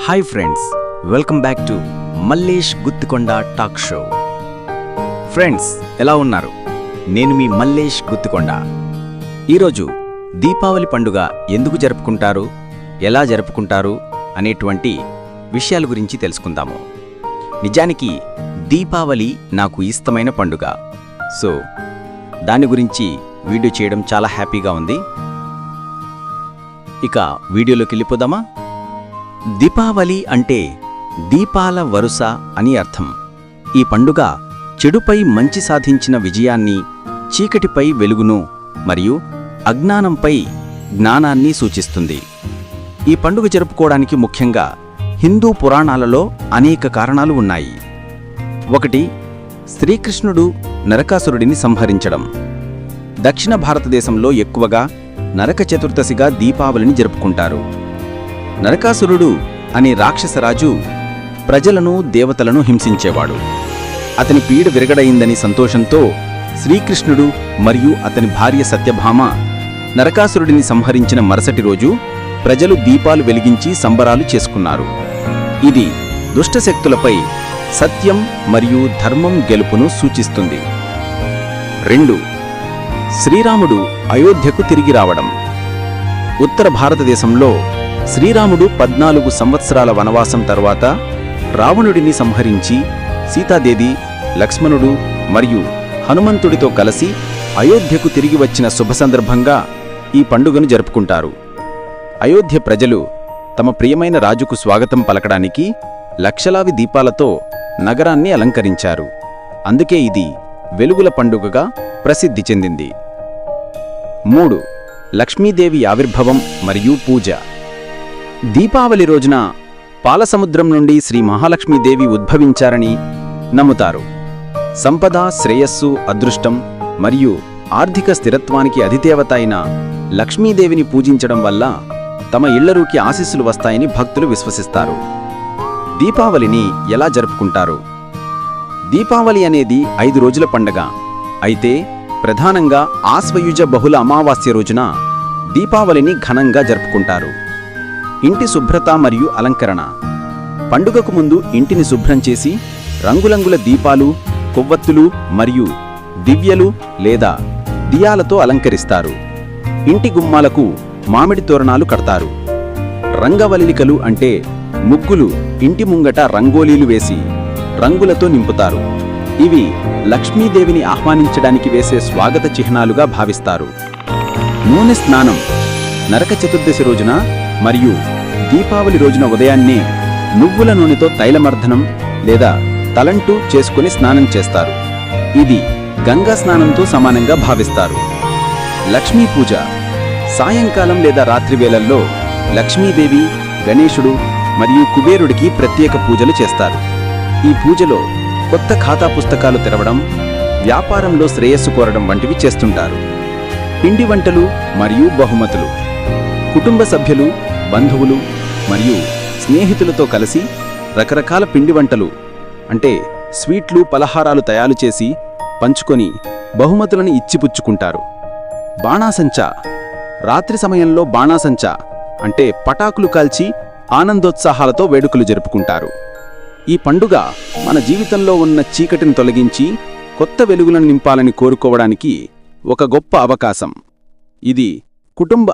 Hi friends, welcome back to Mallesh Guttikonda talk show. Friends, ఎలా ఉన్నారు? నేను మీ మల్లేష్ గుత్తికొండ. ఈరోజు దీపావళి పండుగ ఎందుకు జరుపుకుంటారు, ఎలా జరుపుకుంటారు అనేటువంటి విషయాల గురించి తెలుసుకుందాము. నిజానికి దీపావళి నాకు ఇష్టమైన పండుగ. సో దాని గురించి వీడియో చేయడం చాలా హ్యాపీగా ఉంది. ఇక వీడియోలోకి వెళ్ళిపోదామా? దీపావళి అంటే దీపాల వరుస అని అర్థం. ఈ పండుగ చెడుపై మంచి సాధించిన విజయాన్ని, చీకటిపై వెలుగును మరియు అజ్ఞానంపై జ్ఞానాన్ని సూచిస్తుంది. ఈ పండుగ జరుపుకోవడానికి ముఖ్యంగా హిందూ పురాణాలలో అనేక కారణాలు ఉన్నాయి. ఒకటి, శ్రీకృష్ణుడు నరకాసురుడిని సంహరించడం. దక్షిణ భారతదేశంలో ఎక్కువగా నరక చతుర్దశిగా దీపావళిని జరుపుకుంటారు. నరకాసురుడు అనే రాక్షసరాజు ప్రజలను, దేవతలను హింసించేవాడు. అతని పీడ విరగడయిందని సంతోషంతో శ్రీకృష్ణుడు మరియు అతని భార్య సత్యభామ నరకాసురుడిని సంహరించిన మరుసటి రోజు ప్రజలు దీపాలు వెలిగించి సంబరాలు చేసుకున్నారు. ఇది దుష్టశక్తులపై సత్యం మరియు ధర్మం గెలుపును సూచిస్తుంది. 2, శ్రీరాముడు అయోధ్యకు తిరిగి రావడం. ఉత్తర భారతదేశంలో శ్రీరాముడు 14 సంవత్సరాల వనవాసం తర్వాత రావణుడిని సంహరించి సీతాదేవి, లక్ష్మణుడు మరియు హనుమంతుడితో కలిసి అయోధ్యకు తిరిగి వచ్చిన శుభ సందర్భంగా ఈ పండుగను జరుపుకుంటారు. అయోధ్య ప్రజలు తమ ప్రియమైన రాజుకు స్వాగతం పలకడానికి లక్షలాది దీపాలతో నగరాన్ని అలంకరించారు. అందుకే ఇది వెలుగుల పండుగగా ప్రసిద్ధి చెందింది. 3, లక్ష్మీదేవి ఆవిర్భావం మరియు పూజ. దీపావళి రోజున పాలసముద్రం నుండి శ్రీ మహాలక్ష్మీదేవి ఉద్భవించారని నమ్ముతారు. సంపద, శ్రేయస్సు, అదృష్టం మరియు ఆర్థిక స్థిరత్వానికి అధిదేవత అయిన లక్ష్మీదేవిని పూజించడం వల్ల తమ ఇళ్లలోకి ఆశీస్సులు వస్తాయని భక్తులు విశ్వసిస్తారు. దీపావళిని ఎలా జరుపుకుంటారు? దీపావళి అనేది 5 రోజుల పండగ. అయితే ప్రధానంగా ఆశ్వయుజ బహుళ అమావాస్య రోజున దీపావళిని ఘనంగా జరుపుకుంటారు. ఇంటి శుభ్రత మరియు అలంకరణ. పండుగకు ముందు ఇంటిని శుభ్రం చేసి రంగురంగుల దీపాలు, కొవ్వొత్తులు మరియు దివ్యలు లేదా దియాలతో అలంకరిస్తారు. ఇంటి గుమ్మాలకు మామిడి తోరణాలు కడతారు. రంగవల్లికలు అంటే ముగ్గులు ఇంటి ముంగట రంగోలీలు వేసి రంగులతో నింపుతారు. ఇవి లక్ష్మీదేవిని ఆహ్వానించడానికి వేసే స్వాగత చిహ్నాలుగా భావిస్తారు. నూనె స్నానం. నరక చతుర్దశి రోజున మరియు దీపావళి రోజున ఉదయాన్నే నువ్వుల నూనెతో తైలమర్దనం లేదా తలంటూ చేసుకుని స్నానం చేస్తారు. ఇది గంగా స్నానంతో సమానంగా భావిస్తారు. లక్ష్మీ పూజ. సాయంకాలం లేదా రాత్రి వేళల్లో లక్ష్మీదేవి, గణేశుడు మరియు కుబేరుడికి ప్రత్యేక పూజలు చేస్తారు. ఈ పూజలో కొత్త ఖాతా పుస్తకాలు తెరవడం, వ్యాపారంలో శ్రేయస్సు కోరడం వంటివి చేస్తుంటారు. పిండి వంటలు మరియు బహుమతులు. కుటుంబ సభ్యులు, బంధువులు మరియు స్నేహితులతో కలిసి రకరకాల పిండి వంటలు అంటే స్వీట్లు, పలహారాలు తయారు చేసి పంచుకొని బహుమతులను ఇచ్చిపుచ్చుకుంటారు. బాణాసంచా. రాత్రి సమయంలో బాణాసంచా అంటే పటాకులు కాల్చి ఆనందోత్సాహాలతో వేడుకలు జరుపుకుంటారు. ఈ పండుగ మన జీవితంలో ఉన్న చీకటిని తొలగించి కొత్త వెలుగులను నింపాలని కోరుకోవడానికి ఒక గొప్ప అవకాశం. ఇది కుటుంబ